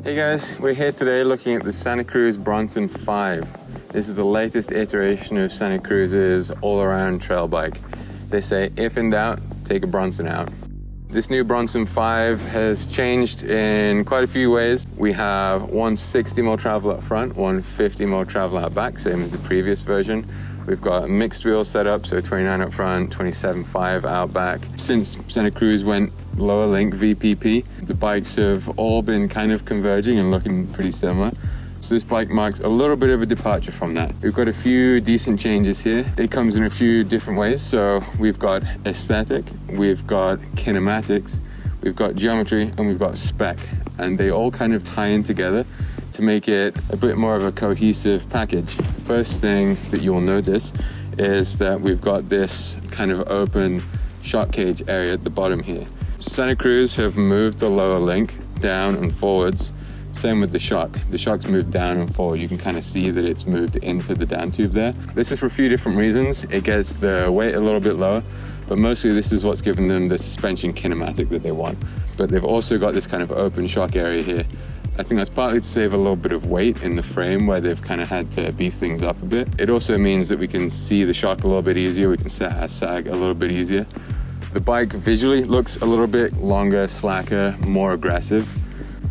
Hey guys, we're here today looking at the Santa Cruz Bronson 5. This is the latest iteration of Santa Cruz's all-around trail bike. They say, if in doubt, take a Bronson out. This new Bronson 5 has changed in quite a few ways. We have 160mm travel up front, 150mm travel out back, same as the previous version. We've got a mixed wheel setup, so 29 up front, 27.5 out back. Since Santa Cruz went lower link VPP, the bikes have all been kind of converging and looking pretty similar. So this bike marks a little bit of a departure from that. We've got a few decent changes here. It comes in a few different ways. So we've got aesthetic, we've got kinematics, we've got geometry, and we've got spec. And they all kind of tie in together to make it a bit more of a cohesive package. First thing that you'll notice is that we've got this kind of open shock cage area at the bottom here. Santa Cruz have moved the lower link down and forwards. Same with the shock. The shock's moved down and forward. You can kind of see that it's moved into the down tube there. This is for a few different reasons. It gets the weight a little bit lower, but mostly this is what's given them the suspension kinematic that they want. But they've also got this kind of open shock area here. I think that's partly to save a little bit of weight in the frame where they've kind of had to beef things up a bit. It also means that we can see the shock a little bit easier. We can set our sag a little bit easier. The bike visually looks a little bit longer, slacker, more aggressive.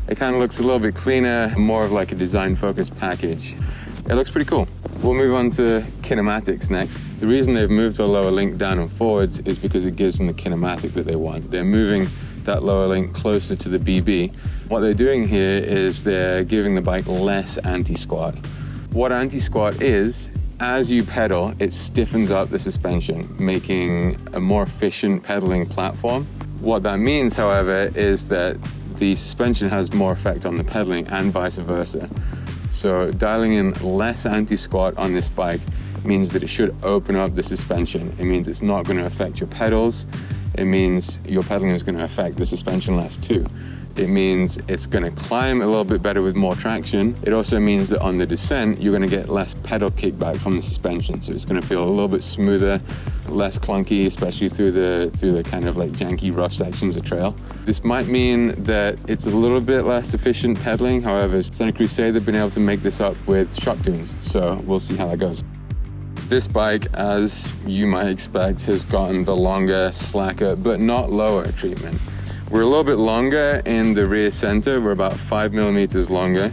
It kind of looks a little bit cleaner, more of like a design-focused package. It looks pretty cool. We'll move on to kinematics next. The reason they've moved the lower link down and forwards is because it gives them the kinematic that they want. They're moving that lower link closer to the BB. What they're doing here is they're giving the bike less anti-squat. What anti-squat is, as you pedal, it stiffens up the suspension, making a more efficient pedaling platform. What that means, however, is that the suspension has more effect on the pedaling and vice versa. So dialing in less anti-squat on this bike means that it should open up the suspension. It means it's not going to affect your pedals. It means your pedaling is going to affect the suspension less too. It means it's going to climb a little bit better with more traction. It also means that on the descent, you're going to get less pedal kickback from the suspension. So it's going to feel a little bit smoother, less clunky, especially through the kind of like janky rough sections of trail. This might mean that it's a little bit less efficient pedaling. However, Santa Cruz say they've been able to make this up with shock tunes. So we'll see how that goes. This bike, as you might expect, has gotten the longer, slacker, but not lower treatment. We're a little bit longer in the rear center. We're about 5mm longer.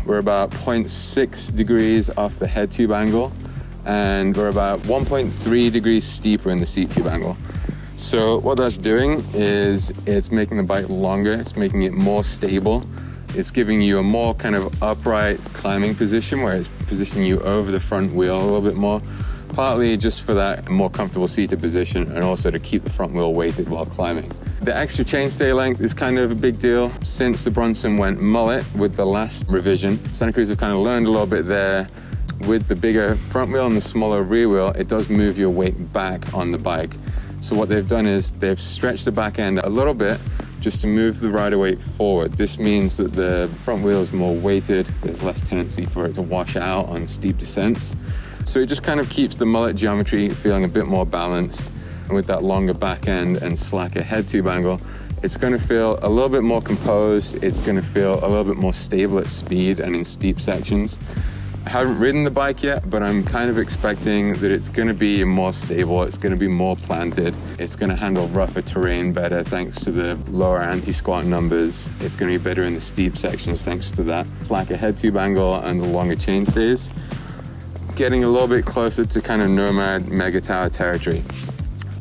We're about 0.6 degrees off the head tube angle, and we're about 1.3 degrees steeper in the seat tube angle. So what that's doing is it's making the bike longer. It's making it more stable. It's giving you a more kind of upright climbing position where it's positioning you over the front wheel a little bit more, partly just for that more comfortable seated position and also to keep the front wheel weighted while climbing. The extra chainstay length is kind of a big deal. Since the Bronson went mullet with the last revision, Santa Cruz have kind of learned a little bit there. With the bigger front wheel and the smaller rear wheel, it does move your weight back on the bike. So what they've done is they've stretched the back end a little bit just to move the rider weight forward. This means that the front wheel is more weighted. There's less tendency for it to wash out on steep descents. So it just kind of keeps the mullet geometry feeling a bit more balanced. And with that longer back end and slacker head tube angle, it's going to feel a little bit more composed. It's going to feel a little bit more stable at speed and in steep sections. I haven't ridden the bike yet, but I'm kind of expecting that it's going to be more stable. It's going to be more planted. It's going to handle rougher terrain better thanks to the lower anti-squat numbers. It's going to be better in the steep sections thanks to that slacker head tube angle and the longer chainstays. Getting a little bit closer to kind of Nomad Mega Tower territory.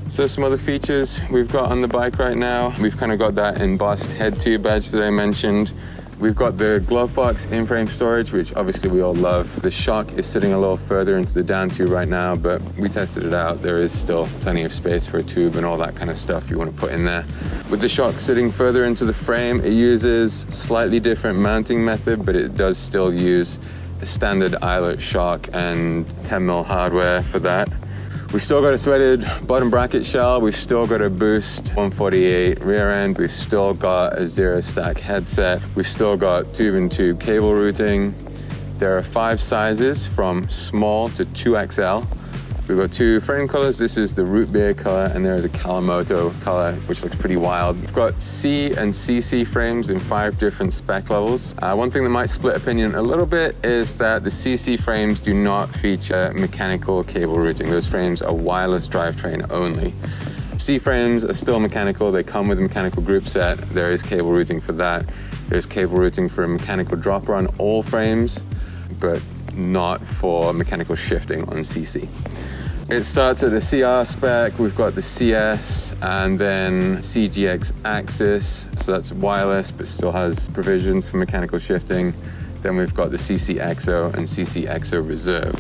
So some other features we've got on the bike right now. We've kind of got that embossed head tube badge that I mentioned. We've got the glove box in-frame storage, which obviously we all love. The shock is sitting a little further into the down tube right now, but we tested it out. There is still plenty of space for a tube and all that kind of stuff you want to put in there. With the shock sitting further into the frame, it uses slightly different mounting method, but it does still use a standard eyelet shock and 10mm hardware for that. We've still got a threaded bottom bracket shell. We've still got a Boost 148 rear end. We've still got a zero stack headset. We've still got tube-in-tube cable routing. There are 5 sizes from small to 2XL. We've got two frame colors. This is the root beer color, and there is a Kawamoto color, which looks pretty wild. We've got C and CC frames in 5 different spec levels. One thing that might split opinion a little bit is that the CC frames do not feature mechanical cable routing. Those frames are wireless drivetrain only. C frames are still mechanical. They come with a mechanical group set. There is cable routing for that. There's cable routing for a mechanical dropper on all frames, but not for mechanical shifting on CC. It starts at the CR spec. We've got the CS and then CGX axis. So that's wireless, but still has provisions for mechanical shifting. Then we've got the CCXO and CCXO reserve.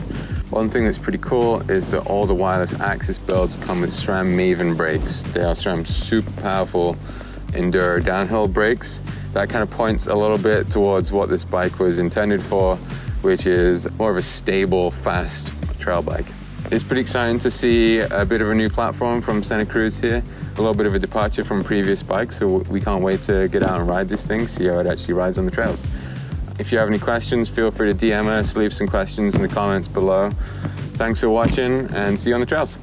One thing that's pretty cool is that all the wireless axis builds come with SRAM Maven brakes. They are SRAM super powerful enduro downhill brakes. That kind of points a little bit towards what this bike was intended for, which is more of a stable, fast trail bike. It's pretty exciting to see a bit of a new platform from Santa Cruz here. A little bit of a departure from previous bikes, so we can't wait to get out and ride this thing, see how it actually rides on the trails. If you have any questions, feel free to DM us, leave some questions in the comments below. Thanks for watching, and see you on the trails.